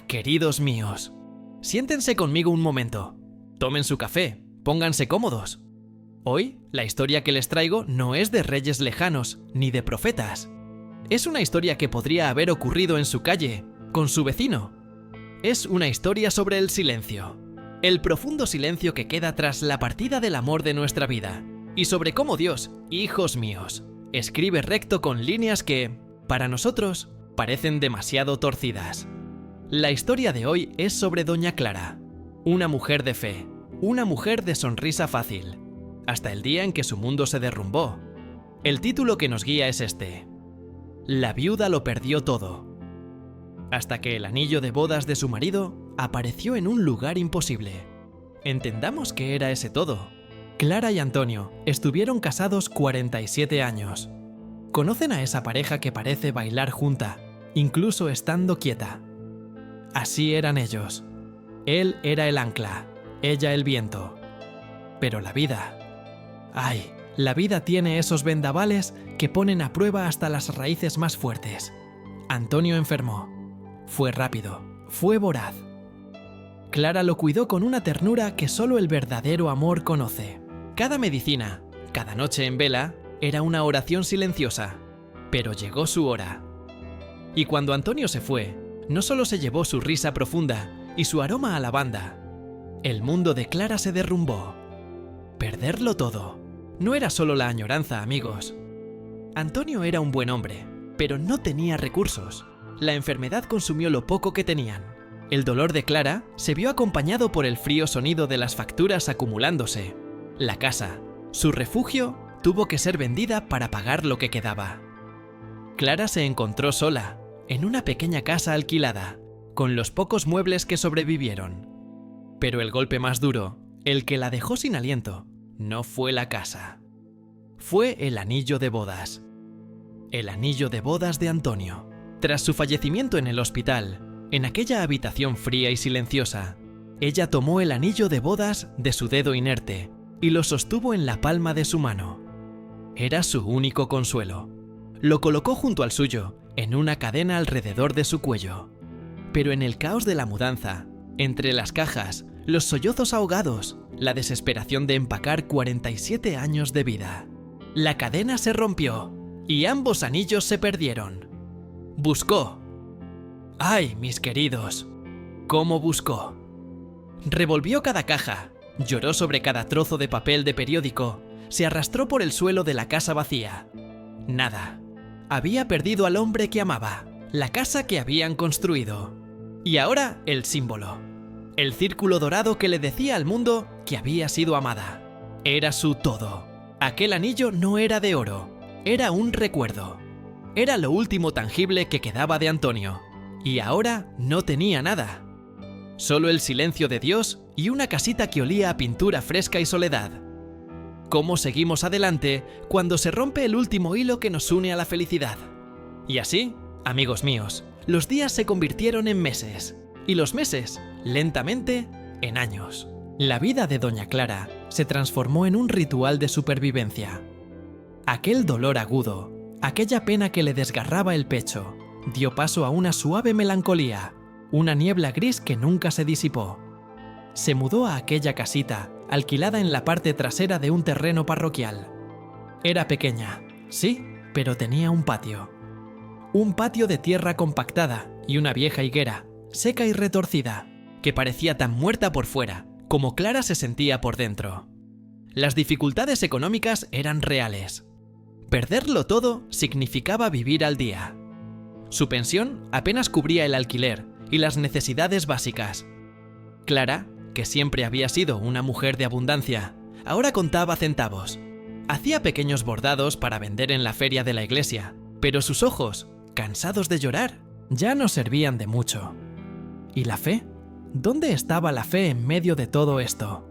Queridos míos, siéntense conmigo un momento, tomen su café, pónganse cómodos. Hoy, la historia que les traigo no es de reyes lejanos ni de profetas. Es una historia que podría haber ocurrido en su calle, con su vecino. Es una historia sobre el silencio, el profundo silencio que queda tras la partida del amor de nuestra vida, y sobre cómo Dios, hijos míos, escribe recto con líneas que, para nosotros, parecen demasiado torcidas. La historia de hoy es sobre Doña Clara, una mujer de fe, una mujer de sonrisa fácil, hasta el día en que su mundo se derrumbó. El título que nos guía es este: La viuda lo perdió todo, hasta que el anillo de bodas de su marido apareció en un lugar imposible. Entendamos qué era ese todo. Clara y Antonio estuvieron casados 47 años. ¿Conocen a esa pareja que parece bailar junta, incluso estando quieta? Así eran ellos. Él era el ancla, ella el viento. Pero la vida... ¡Ay! La vida tiene esos vendavales que ponen a prueba hasta las raíces más fuertes. Antonio enfermó. Fue rápido, fue voraz. Clara lo cuidó con una ternura que solo el verdadero amor conoce. Cada medicina, cada noche en vela, era una oración silenciosa. Pero llegó su hora. Y cuando Antonio se fue, no solo se llevó su risa profunda y su aroma a lavanda. El mundo de Clara se derrumbó. Perderlo todo. No era solo la añoranza, amigos. Antonio era un buen hombre, pero no tenía recursos. La enfermedad consumió lo poco que tenían. El dolor de Clara se vio acompañado por el frío sonido de las facturas acumulándose. La casa, su refugio, tuvo que ser vendida para pagar lo que quedaba. Clara se encontró sola, en una pequeña casa alquilada, con los pocos muebles que sobrevivieron. Pero el golpe más duro, el que la dejó sin aliento, no fue la casa. Fue el anillo de bodas. El anillo de bodas de Antonio. Tras su fallecimiento en el hospital, en aquella habitación fría y silenciosa, ella tomó el anillo de bodas de su dedo inerte y lo sostuvo en la palma de su mano. Era su único consuelo. Lo colocó junto al suyo, en una cadena alrededor de su cuello. Pero en el caos de la mudanza, entre las cajas, los sollozos ahogados, la desesperación de empacar 47 años de vida, la cadena se rompió y ambos anillos se perdieron. Buscó. ¡Ay, mis queridos! ¿Cómo buscó? Revolvió cada caja, lloró sobre cada trozo de papel de periódico, se arrastró por el suelo de la casa vacía. Nada. Había perdido al hombre que amaba, la casa que habían construido. Y ahora el símbolo. El círculo dorado que le decía al mundo que había sido amada. Era su todo. Aquel anillo no era de oro, era un recuerdo. Era lo último tangible que quedaba de Antonio. Y ahora no tenía nada. Solo el silencio de Dios y una casita que olía a pintura fresca y soledad. ¿Cómo seguimos adelante cuando se rompe el último hilo que nos une a la felicidad? Y así, amigos míos, los días se convirtieron en meses, y los meses, lentamente, en años. La vida de Doña Clara se transformó en un ritual de supervivencia. Aquel dolor agudo, aquella pena que le desgarraba el pecho, dio paso a una suave melancolía, una niebla gris que nunca se disipó. Se mudó a aquella casita, alquilada en la parte trasera de un terreno parroquial. Era pequeña, sí, pero tenía un patio. Un patio de tierra compactada y una vieja higuera, seca y retorcida, que parecía tan muerta por fuera como Clara se sentía por dentro. Las dificultades económicas eran reales. Perderlo todo significaba vivir al día. Su pensión apenas cubría el alquiler y las necesidades básicas. Clara, que siempre había sido una mujer de abundancia, ahora contaba centavos. Hacía pequeños bordados para vender en la feria de la iglesia, pero sus ojos, cansados de llorar, ya no servían de mucho. ¿Y la fe? ¿Dónde estaba la fe en medio de todo esto?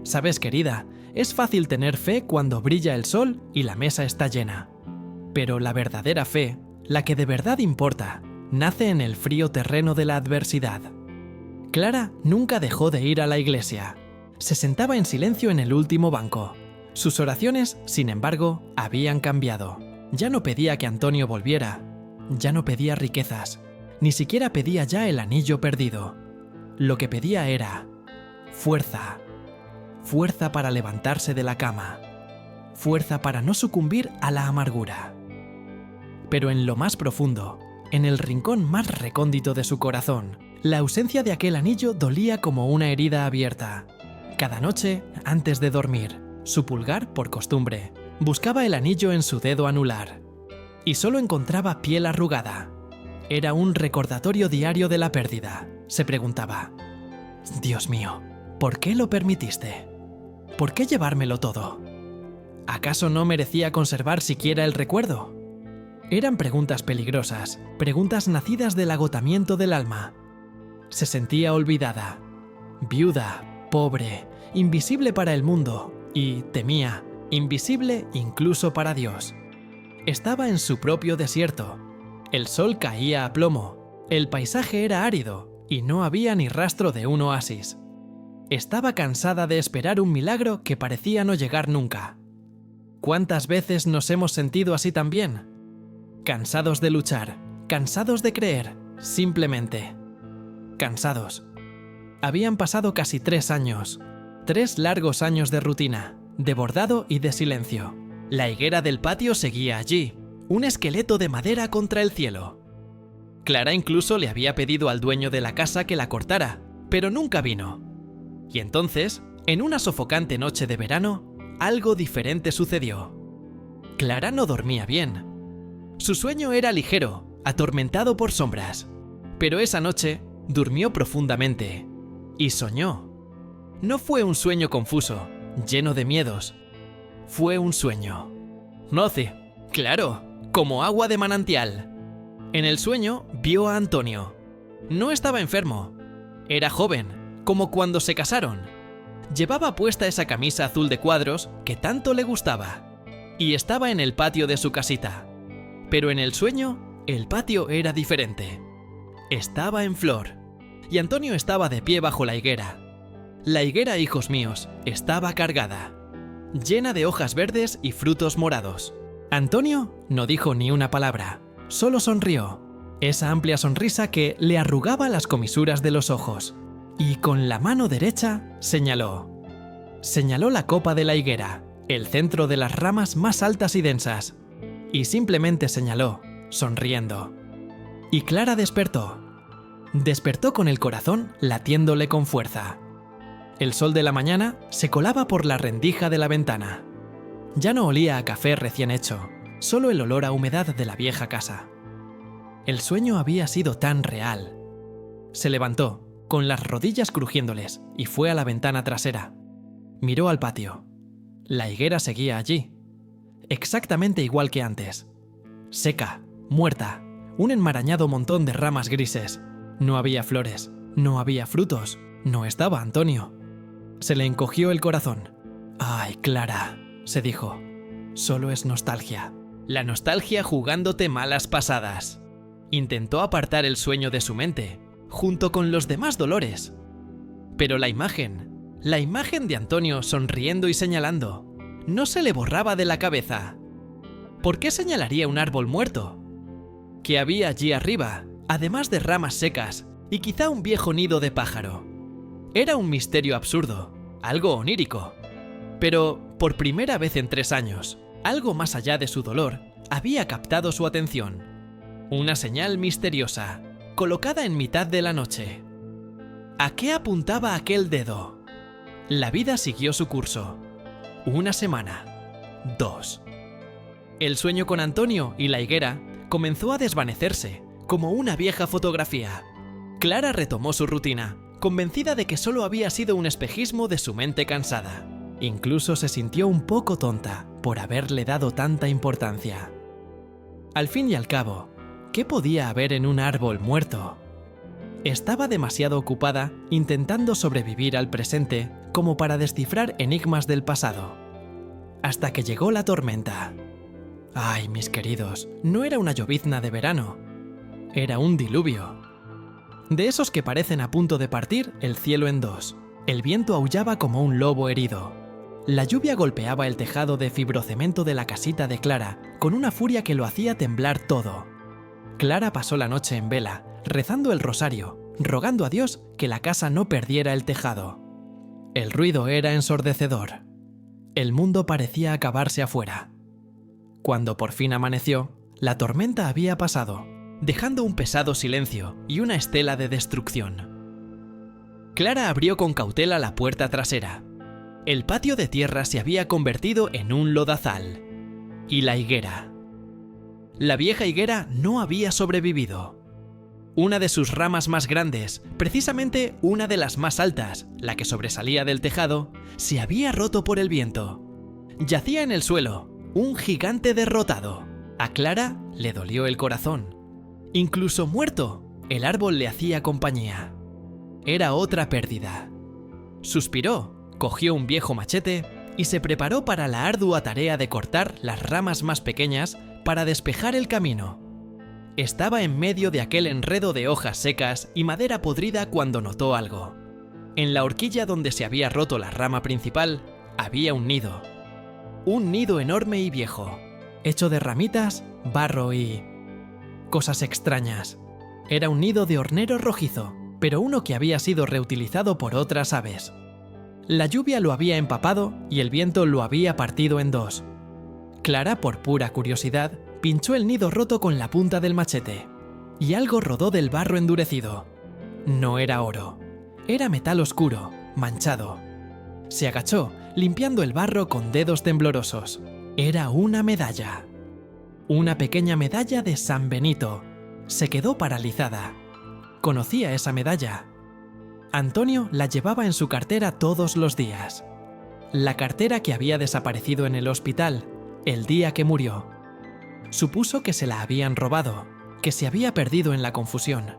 Sabes, querida, es fácil tener fe cuando brilla el sol y la mesa está llena. Pero la verdadera fe, la que de verdad importa, nace en el frío terreno de la adversidad. Clara nunca dejó de ir a la iglesia. Se sentaba en silencio en el último banco. Sus oraciones, sin embargo, habían cambiado. Ya no pedía que Antonio volviera. Ya no pedía riquezas. Ni siquiera pedía ya el anillo perdido. Lo que pedía era fuerza. Fuerza para levantarse de la cama. Fuerza para no sucumbir a la amargura. Pero en lo más profundo, en el rincón más recóndito de su corazón, la ausencia de aquel anillo dolía como una herida abierta. Cada noche, antes de dormir, su pulgar, por costumbre, buscaba el anillo en su dedo anular. Y solo encontraba piel arrugada. Era un recordatorio diario de la pérdida. Se preguntaba: Dios mío, ¿por qué lo permitiste? ¿Por qué llevármelo todo? ¿Acaso no merecía conservar siquiera el recuerdo? Eran preguntas peligrosas, preguntas nacidas del agotamiento del alma. Se sentía olvidada, viuda, pobre, invisible para el mundo y, temía, invisible incluso para Dios. Estaba en su propio desierto. El sol caía a plomo, el paisaje era árido y no había ni rastro de un oasis. Estaba cansada de esperar un milagro que parecía no llegar nunca. ¿Cuántas veces nos hemos sentido así también? Cansados de luchar, cansados de creer, simplemente. Cansados. Habían pasado casi 3 años. 3 largos años de rutina, de bordado y de silencio. La higuera del patio seguía allí, un esqueleto de madera contra el cielo. Clara incluso le había pedido al dueño de la casa que la cortara, pero nunca vino. Y entonces, en una sofocante noche de verano, algo diferente sucedió. Clara no dormía bien. Su sueño era ligero, atormentado por sombras. Pero esa noche durmió profundamente y soñó. No fue un sueño confuso, lleno de miedos. Fue un sueño. Noce, claro, como agua de manantial. En el sueño vio a Antonio. No estaba enfermo. Era joven, como cuando se casaron. Llevaba puesta esa camisa azul de cuadros que tanto le gustaba. Y estaba en el patio de su casita. Pero en el sueño, el patio era diferente. Estaba en flor. Y Antonio estaba de pie bajo la higuera. La higuera, hijos míos, estaba cargada, llena de hojas verdes y frutos morados. Antonio no dijo ni una palabra, solo sonrió, esa amplia sonrisa que le arrugaba las comisuras de los ojos, y con la mano derecha señaló. Señaló la copa de la higuera, el centro de las ramas más altas y densas, y simplemente señaló, sonriendo. Y Clara despertó. Despertó con el corazón latiéndole con fuerza. El sol de la mañana se colaba por la rendija de la ventana. Ya no olía a café recién hecho, solo el olor a humedad de la vieja casa. El sueño había sido tan real. Se levantó, con las rodillas crujiéndoles, y fue a la ventana trasera. Miró al patio. La higuera seguía allí, exactamente igual que antes. Seca, muerta, un enmarañado montón de ramas grises. No había flores, no había frutos, no estaba Antonio. Se le encogió el corazón. «Ay, Clara», se dijo, «solo es nostalgia». La nostalgia jugándote malas pasadas. Intentó apartar el sueño de su mente, junto con los demás dolores. Pero la imagen de Antonio sonriendo y señalando, no se le borraba de la cabeza. ¿Por qué señalaría un árbol muerto? ¿Qué había allí arriba, además de ramas secas y quizá un viejo nido de pájaro? Era un misterio absurdo, algo onírico. Pero, por primera vez en 3 años, algo más allá de su dolor había captado su atención. Una señal misteriosa, colocada en mitad de la noche. ¿A qué apuntaba aquel dedo? La vida siguió su curso. 1 semana. 2. El sueño con Antonio y la higuera comenzó a desvanecerse, como una vieja fotografía. Clara retomó su rutina, convencida de que solo había sido un espejismo de su mente cansada. Incluso se sintió un poco tonta por haberle dado tanta importancia. Al fin y al cabo, ¿qué podía haber en un árbol muerto? Estaba demasiado ocupada intentando sobrevivir al presente como para descifrar enigmas del pasado. Hasta que llegó la tormenta. Ay, mis queridos, no era una llovizna de verano. Era un diluvio. De esos que parecen a punto de partir el cielo en dos. El viento aullaba como un lobo herido. La lluvia golpeaba el tejado de fibrocemento de la casita de Clara con una furia que lo hacía temblar todo. Clara pasó la noche en vela, rezando el rosario, rogando a Dios que la casa no perdiera el tejado. El ruido era ensordecedor. El mundo parecía acabarse afuera. Cuando por fin amaneció, la tormenta había pasado, dejando un pesado silencio y una estela de destrucción. Clara abrió con cautela la puerta trasera. El patio de tierra se había convertido en un lodazal. Y la higuera. La vieja higuera no había sobrevivido. Una de sus ramas más grandes, precisamente una de las más altas, la que sobresalía del tejado, se había roto por el viento. Yacía en el suelo, un gigante derrotado. A Clara le dolió el corazón. Incluso muerto, el árbol le hacía compañía. Era otra pérdida. Suspiró, cogió un viejo machete y se preparó para la ardua tarea de cortar las ramas más pequeñas para despejar el camino. Estaba en medio de aquel enredo de hojas secas y madera podrida cuando notó algo. En la horquilla donde se había roto la rama principal, había un nido. Un nido enorme y viejo, hecho de ramitas, barro y cosas extrañas. Era un nido de hornero rojizo, pero uno que había sido reutilizado por otras aves. La lluvia lo había empapado y el viento lo había partido en dos. Clara, por pura curiosidad, pinchó el nido roto con la punta del machete, y algo rodó del barro endurecido. No era oro, era metal oscuro, manchado. Se agachó, limpiando el barro con dedos temblorosos. Era una medalla. Una pequeña medalla de San Benito. Se quedó paralizada. Conocía esa medalla. Antonio la llevaba en su cartera todos los días. La cartera que había desaparecido en el hospital, el día que murió. Supuso que se la habían robado, que se había perdido en la confusión.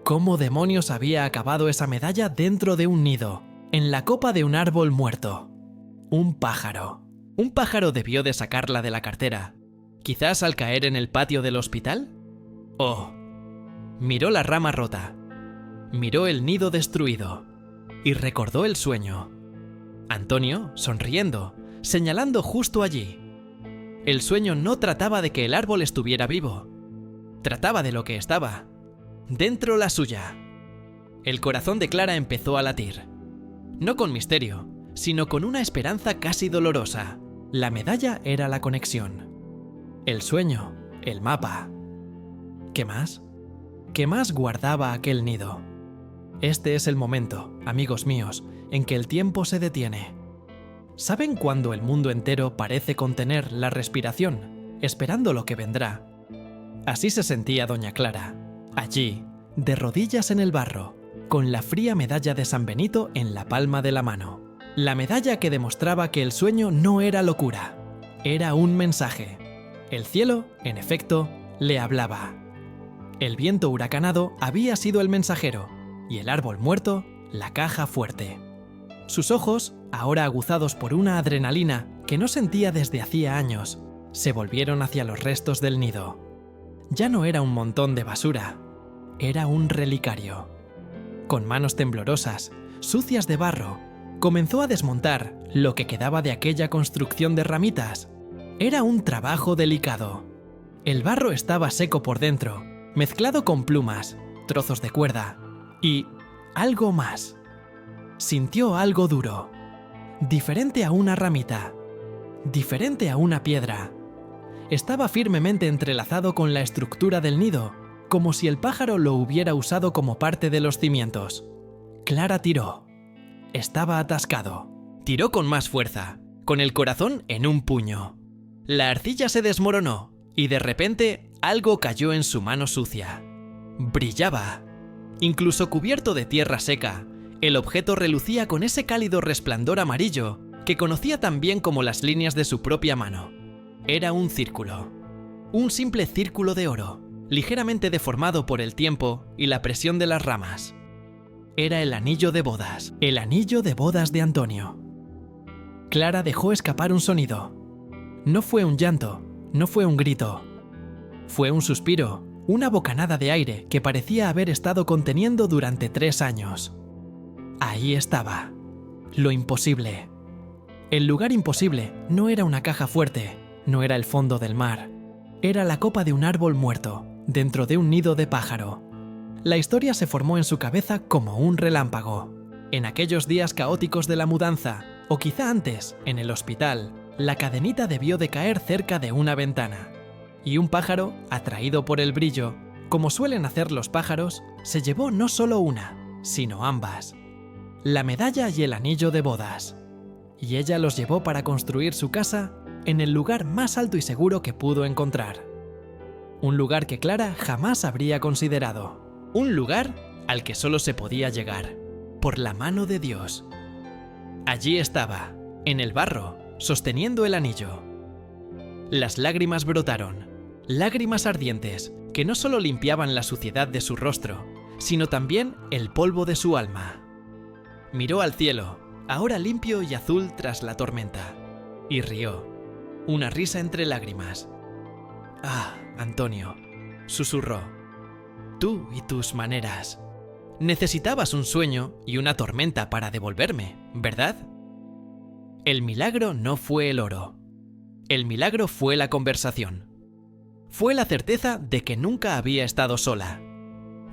¿Cómo demonios había acabado esa medalla dentro de un nido, en la copa de un árbol muerto? Un pájaro. Un pájaro debió de sacarla de la cartera. ¿Quizás al caer en el patio del hospital? Oh. Miró la rama rota. Miró el nido destruido. Y recordó el sueño. Antonio, sonriendo, señalando justo allí. El sueño no trataba de que el árbol estuviera vivo. Trataba de lo que estaba. Dentro la suya. El corazón de Clara empezó a latir. No con misterio, sino con una esperanza casi dolorosa. La medalla era la conexión. El sueño, el mapa. ¿Qué más? ¿Qué más guardaba aquel nido? Este es el momento, amigos míos, en que el tiempo se detiene. ¿Saben cuándo el mundo entero parece contener la respiración, esperando lo que vendrá? Así se sentía doña Clara, allí, de rodillas en el barro, con la fría medalla de San Benito en la palma de la mano. La medalla que demostraba que el sueño no era locura, era un mensaje. El cielo, en efecto, le hablaba. El viento huracanado había sido el mensajero, y el árbol muerto, la caja fuerte. Sus ojos, ahora aguzados por una adrenalina que no sentía desde hacía años, se volvieron hacia los restos del nido. Ya no era un montón de basura, era un relicario. Con manos temblorosas, sucias de barro, comenzó a desmontar lo que quedaba de aquella construcción de ramitas. Era un trabajo delicado. El barro estaba seco por dentro, mezclado con plumas, trozos de cuerda y algo más. Sintió algo duro, diferente a una ramita, diferente a una piedra. Estaba firmemente entrelazado con la estructura del nido, como si el pájaro lo hubiera usado como parte de los cimientos. Clara tiró. Estaba atascado. Tiró con más fuerza, con el corazón en un puño. La arcilla se desmoronó y de repente algo cayó en su mano sucia. Brillaba. Incluso cubierto de tierra seca, el objeto relucía con ese cálido resplandor amarillo que conocía tan bien como las líneas de su propia mano. Era un círculo. Un simple círculo de oro, ligeramente deformado por el tiempo y la presión de las ramas. Era el anillo de bodas de Antonio. Clara dejó escapar un sonido. No fue un llanto, no fue un grito. Fue un suspiro, una bocanada de aire que parecía haber estado conteniendo durante 3 años. Ahí estaba, lo imposible. El lugar imposible no era una caja fuerte, no era el fondo del mar. Era la copa de un árbol muerto, dentro de un nido de pájaro. La historia se formó en su cabeza como un relámpago. En aquellos días caóticos de la mudanza, o quizá antes, en el hospital, la cadenita debió de caer cerca de una ventana. Y un pájaro, atraído por el brillo, como suelen hacer los pájaros, se llevó no solo una, sino ambas. La medalla y el anillo de bodas. Y ella los llevó para construir su casa en el lugar más alto y seguro que pudo encontrar. Un lugar que Clara jamás habría considerado. Un lugar al que solo se podía llegar, por la mano de Dios. Allí estaba, en el barro, sosteniendo el anillo. Las lágrimas brotaron, lágrimas ardientes, que no solo limpiaban la suciedad de su rostro, sino también el polvo de su alma. Miró al cielo, ahora limpio y azul tras la tormenta, y rió, una risa entre lágrimas. «Ah, Antonio», susurró, «tú y tus maneras. Necesitabas un sueño y una tormenta para devolverme, ¿verdad?» El milagro no fue el oro. El milagro fue la conversación. Fue la certeza de que nunca había estado sola.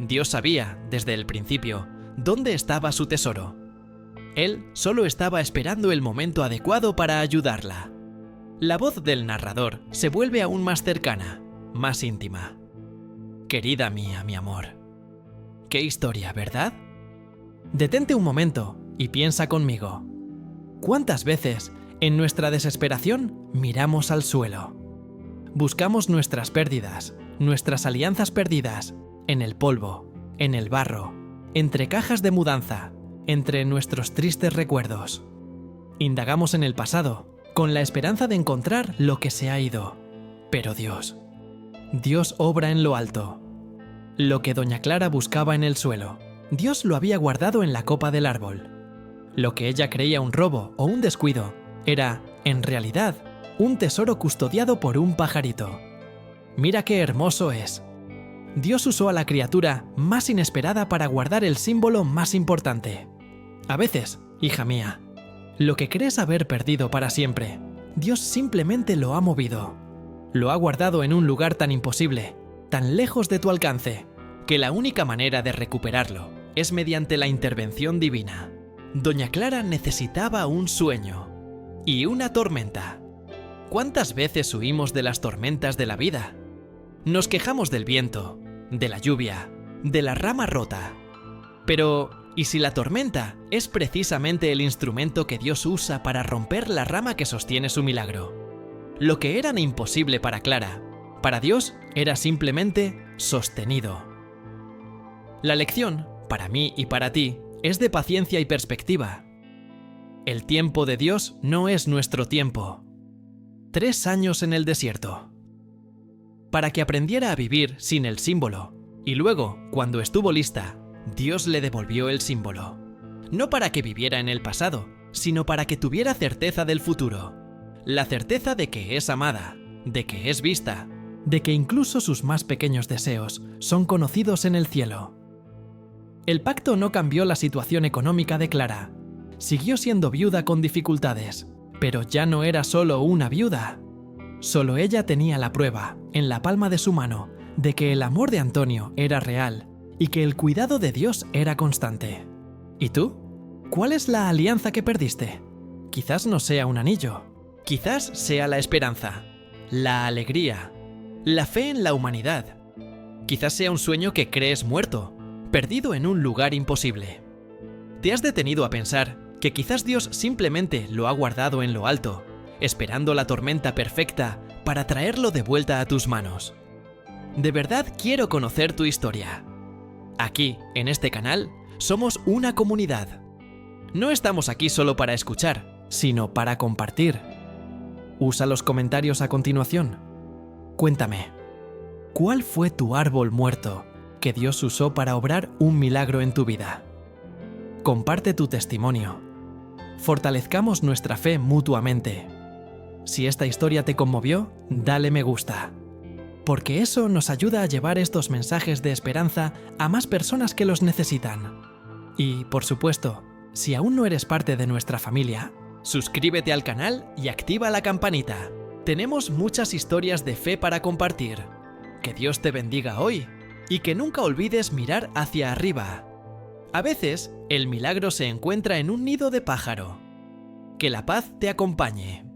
Dios sabía, desde el principio, dónde estaba su tesoro. Él solo estaba esperando el momento adecuado para ayudarla. La voz del narrador se vuelve aún más cercana, más íntima. Querida mía, mi amor. Qué historia, ¿verdad? Detente un momento y piensa conmigo. ¿Cuántas veces, en nuestra desesperación, miramos al suelo? Buscamos nuestras pérdidas, nuestras alianzas perdidas, en el polvo, en el barro, entre cajas de mudanza, entre nuestros tristes recuerdos. Indagamos en el pasado, con la esperanza de encontrar lo que se ha ido. Pero Dios obra en lo alto. Lo que doña Clara buscaba en el suelo, Dios lo había guardado en la copa del árbol. Lo que ella creía un robo o un descuido, era, en realidad, un tesoro custodiado por un pajarito. Mira qué hermoso es. Dios usó a la criatura más inesperada para guardar el símbolo más importante. A veces, hija mía, lo que crees haber perdido para siempre, Dios simplemente lo ha movido. Lo ha guardado en un lugar tan imposible, tan lejos de tu alcance, que la única manera de recuperarlo es mediante la intervención divina. Doña Clara necesitaba un sueño y una tormenta. ¿Cuántas veces huimos de las tormentas de la vida? Nos quejamos del viento, de la lluvia, de la rama rota. Pero, ¿y si la tormenta es precisamente el instrumento que Dios usa para romper la rama que sostiene su milagro? Lo que era imposible para Clara, para Dios era simplemente sostenido. La lección, para mí y para ti, es de paciencia y perspectiva. El tiempo de Dios no es nuestro tiempo. 3 años en el desierto. Para que aprendiera a vivir sin el símbolo, y luego, cuando estuvo lista, Dios le devolvió el símbolo. No para que viviera en el pasado, sino para que tuviera certeza del futuro. La certeza de que es amada, de que es vista, de que incluso sus más pequeños deseos son conocidos en el cielo. El pacto no cambió la situación económica de Clara. Siguió siendo viuda con dificultades, pero ya no era solo una viuda. Solo ella tenía la prueba, en la palma de su mano, de que el amor de Antonio era real y que el cuidado de Dios era constante. ¿Y tú? ¿Cuál es la alianza que perdiste? Quizás no sea un anillo. Quizás sea la esperanza, la alegría, la fe en la humanidad. Quizás sea un sueño que crees muerto, perdido en un lugar imposible. ¿Te has detenido a pensar que quizás Dios simplemente lo ha guardado en lo alto, esperando la tormenta perfecta para traerlo de vuelta a tus manos? De verdad quiero conocer tu historia. Aquí, en este canal, somos una comunidad. No estamos aquí solo para escuchar, sino para compartir. Usa los comentarios a continuación. Cuéntame, ¿cuál fue tu árbol muerto que Dios usó para obrar un milagro en tu vida? Comparte tu testimonio. Fortalezcamos nuestra fe mutuamente. Si esta historia te conmovió, dale me gusta. Porque eso nos ayuda a llevar estos mensajes de esperanza a más personas que los necesitan. Y, por supuesto, si aún no eres parte de nuestra familia, suscríbete al canal y activa la campanita. Tenemos muchas historias de fe para compartir. Que Dios te bendiga hoy Y que nunca olvides mirar hacia arriba. A veces, el milagro se encuentra en un nido de pájaro. Que la paz te acompañe.